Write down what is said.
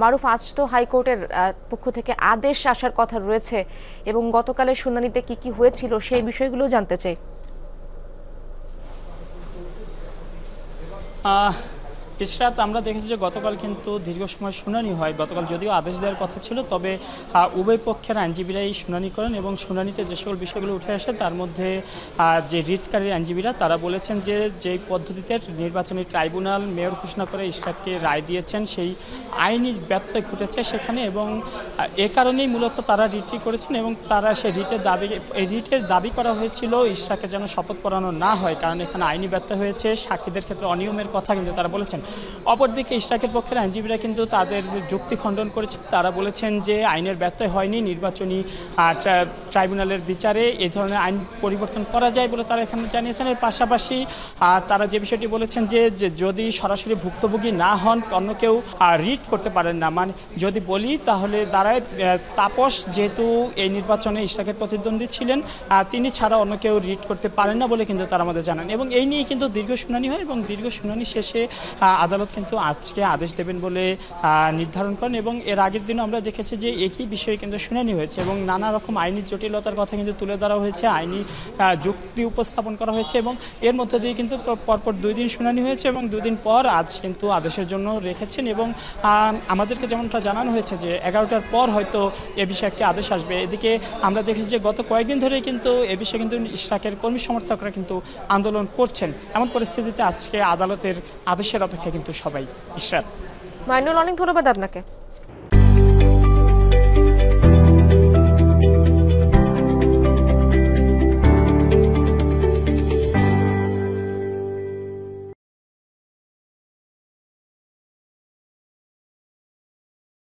মারুফ, আজ তো হাইকোর্টের পক্ষ থেকে আদেশ আসার কথা রয়েছে এবং গতকালের শুনানিতে কি কি হয়েছিল সেই বিষয়গুলো জানতে চাই। ইশরাত, আমরা দেখেছি যে গতকাল কিন্তু দীর্ঘ সময় শুনানি হয়। গতকাল যদিও আদেশ দেওয়ার কথা ছিল, তবে উভয় পক্ষের আইনজীবীরাই শুনানি করেন এবং শুনানিতে যে সকল বিষয়গুলো উঠে আসে তার মধ্যে যে রিটকারী আইনজীবীরা তারা বলেছেন যে যেই পদ্ধতিতে নির্বাচনী ট্রাইব্যুনাল মেয়র ঘোষণা করে ইশরাককে রায় দিয়েছেন সেই আইনি ব্যত্যয় ঘটেছে সেখানে, এবং এ কারণেই মূলত তারা রিটটি করেছেন এবং তারা সেই রিটের দাবি করা হয়েছিল ইশরাককে যেন শপথ পড়ানো না হয়, কারণ এখানে আইনি ব্যত্যয় হয়েছে, সাক্ষীদের ক্ষেত্রে অনিয়মের কথা কিন্তু তারা বলেছেন। অপরদিকে ইশরাকের পক্ষের আইনজীবীরা কিন্তু তাদের যে যুক্তি খণ্ডন করেছেন, তারা বলেছেন যে আইনের ব্যত্যয় হয়নি, নির্বাচনী ট্রাইব্যুনালের বিচারে এই ধরনের আইন পরিবর্তন করা যায় বলে তারা এখানে জানিয়েছেন। এর পাশাপাশি তারা যে বিষয়টি বলেছেন যে যদি সরাসরি ভুক্তভোগী না হন অন্য কেউ রিট করতে পারেন না, মানে যদি বলি তাহলে দাঁড়ায় তাপস যেহেতু এই নির্বাচনে ইশরাকের প্রতিদ্বন্দ্বী ছিলেন, তিনি ছাড়া অন্য কেউ রিট করতে পারেন না বলে কিন্তু তারা আমাদের জানান, এবং এই নিয়ে কিন্তু দীর্ঘ শুনানি হয় এবং দীর্ঘ শুনানি শেষে আদালত কিন্তু আজকে আদেশ দেবেন বলে নির্ধারণ করেন। এবং এর আগের দিনও আমরা দেখেছি যে একই বিষয়ে কিন্তু শুনানি হয়েছে এবং নানা রকম আইনি জটিলতার কথা কিন্তু তুলে ধরা হয়েছে, আইনি যুক্তি উপস্থাপন করা হয়েছে, এবং এর মধ্যে দিয়ে কিন্তু পরপর 2 দিন শুনানি হয়েছে এবং 2 দিন পর আজ কিন্তু আদেশের জন্য রেখেছেন। এবং আমাদেরকে যেমনটা জানানো হয়েছে যে 11টার পর হয়তো এ বিষয়ে একটি আদেশ আসবে। এদিকে আমরা দেখেছি যে গত কয়েকদিন ধরেই কিন্তু এ বিষয়ে কিন্তু ইশরাকের কর্মী সমর্থকরা কিন্তু আন্দোলন করছেন। এমন পরিস্থিতিতে আজকে আদালতের আদেশের অপেক্ষায় কিন্তু সবাই। ইশরাত, মাইনুল, অনেক ধন্যবাদ আপনাকে।